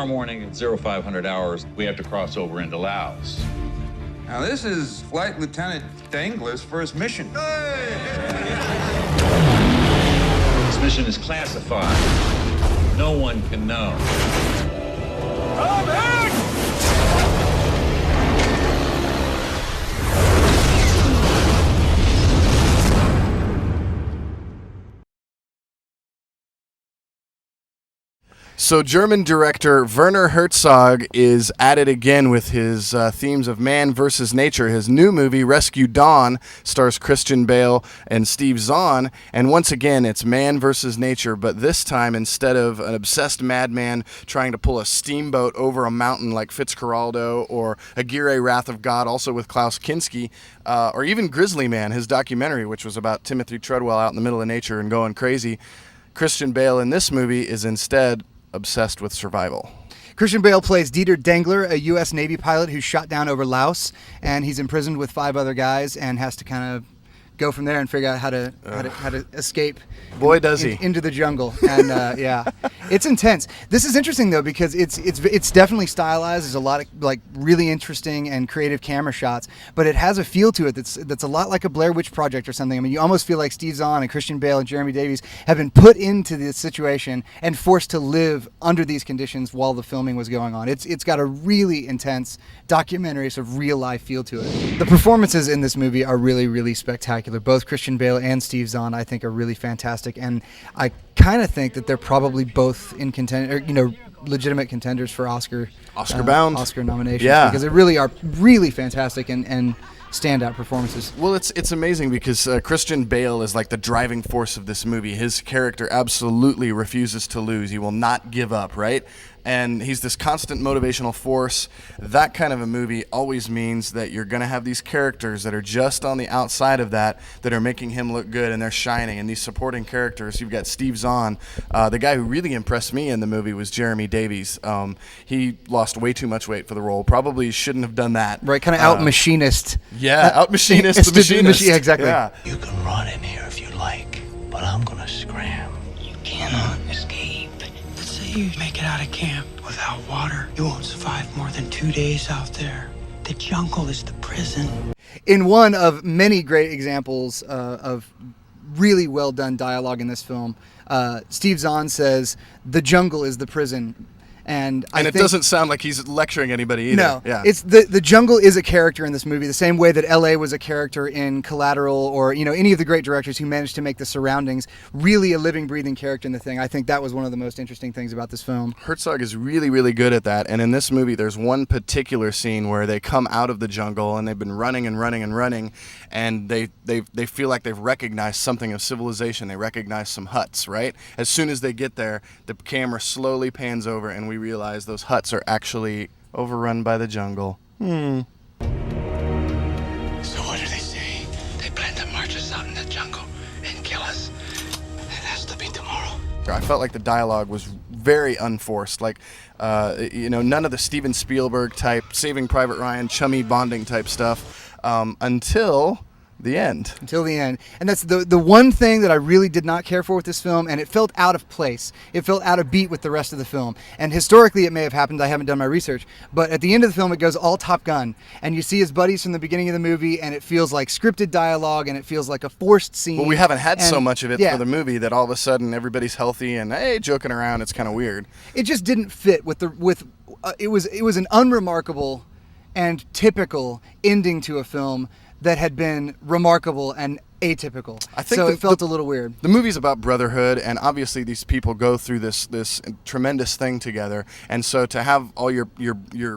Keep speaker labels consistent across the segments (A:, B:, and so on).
A: Tomorrow morning at 0500 hours, we have to cross over into Laos.
B: Now, this is Flight Lieutenant Dangler's first mission.
A: This mission is classified. No one can know.
B: Come in!
C: So German director Werner Herzog is at it again with his themes of man versus nature. His new movie, Rescue Dawn, stars Christian Bale and Steve Zahn. And once again, it's man versus nature, but this time, instead of an obsessed madman trying to pull a steamboat over a mountain like Fitzcarraldo or Aguirre, Wrath of God, also with Klaus Kinski, or even Grizzly Man, his documentary, which was about Timothy Treadwell out in the middle of nature and going crazy, Christian Bale in this movie is instead obsessed with survival.
D: Christian Bale plays Dieter Dengler, a U.S. Navy pilot who's shot down over Laos, and he's imprisoned with 5 other guys and has to kind of go from there and figure out how to escape.
C: Boy, does he
D: into the jungle. And yeah, it's intense. This is interesting though because it's definitely stylized. There's a lot of like really interesting and creative camera shots, but it has a feel to it that's a lot like a Blair Witch Project or something. I mean, you almost feel like Steve Zahn and Christian Bale and Jeremy Davies have been put into this situation and forced to live under these conditions while the filming was going on. It's got a really intense documentary, sort of real life feel to it. The performances in this movie are really, really spectacular. Both Christian Bale and Steve Zahn, I think, are really fantastic, and I kind of think that they're probably both in legitimate contenders for Oscar nominations.
C: Yeah,
D: because they really are really fantastic and standout performances.
C: Well, it's amazing because Christian Bale is like the driving force of this movie. His character absolutely refuses to lose. He will not give up, right? And he's this constant motivational force. That kind of a movie always means that you're going to have these characters that are just on the outside of that are making him look good, and they're shining. And these supporting characters, you've got Steve Zahn. The guy who really impressed me in the movie was Jeremy Davies. He lost way too much weight for the role. Probably shouldn't have done that.
D: Right, kind of out-machinist.
C: Yeah, out-machinist the machinist.
D: Yeah, exactly.
C: Yeah.
E: You can run in here if you like, but I'm going to scram.
F: You cannot escape. You make it out of camp without water. You won't survive more than 2 days out there. The jungle is the prison.
D: In one of many great examples of really well done dialogue in this film, Steve Zahn says, "The jungle is the prison." And I think,
C: doesn't sound like he's lecturing anybody either.
D: No,
C: yeah.
D: It's the jungle is a character in this movie, the same way that L.A. was a character in Collateral, or any of the great directors who managed to make the surroundings really a living, breathing character in the thing. I think that was one of the most interesting things about this film.
C: Herzog is really, really good at that. And in this movie, there's one particular scene where they come out of the jungle and they've been running and running and running, and they feel like they've recognized something of civilization. They recognize some huts, right? As soon as they get there, the camera slowly pans over and we realize those huts are actually overrun by the jungle.
F: So what do they say? They plan to march us out in the jungle and kill us. It has to be tomorrow.
C: I felt like the dialogue was very unforced, like none of the Steven Spielberg type Saving Private Ryan chummy bonding type stuff until the end.
D: Until the end. And that's the one thing that I really did not care for with this film, and it felt out of place. It felt out of beat with the rest of the film. And historically it may have happened, I haven't done my research, but at the end of the film it goes all Top Gun, and you see his buddies from the beginning of the movie, and it feels like scripted dialogue, and it feels like a forced scene.
C: Well, we haven't had so much of it for the movie that all of a sudden everybody's healthy and hey, joking around. It's kind of weird.
D: It just didn't fit with it was an unremarkable and typical ending to a film that had been remarkable and atypical.
C: I think
D: so it felt a little weird.
C: The movie's about brotherhood, and obviously these people go through this tremendous thing together. And so to have all your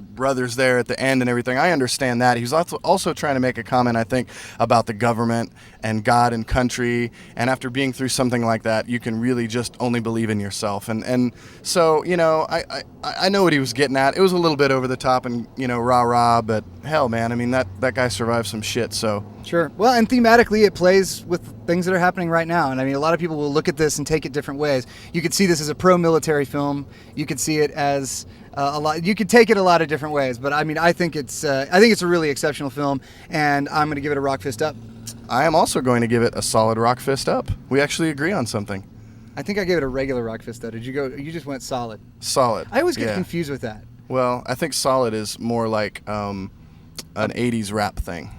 C: brothers there at the end and everything, I understand that. He's also trying to make a comment, I think, about the government and God and country. And after being through something like that, you can really just only believe in yourself. And so I know what he was getting at. It was a little bit over the top and rah-rah, but hell, man, I mean that guy survived some shit. So
D: sure. Well, and thematically it plays with things that are happening right now. And I mean, a lot of people will look at this and take it different ways. You could see this as a pro-military film. You could see it as a lot. You could take it a lot of different ways. But I mean, I think it's a really exceptional film, and I'm going to give it a rock fist up.
C: I am also going to give it a solid rock fist up. We actually agree on something.
D: I think I gave it a regular rock fist though. Did you go? You just went solid.
C: Solid.
D: I always get
C: Yeah.
D: confused with that.
C: Well, I think solid is more like an 80s rap thing.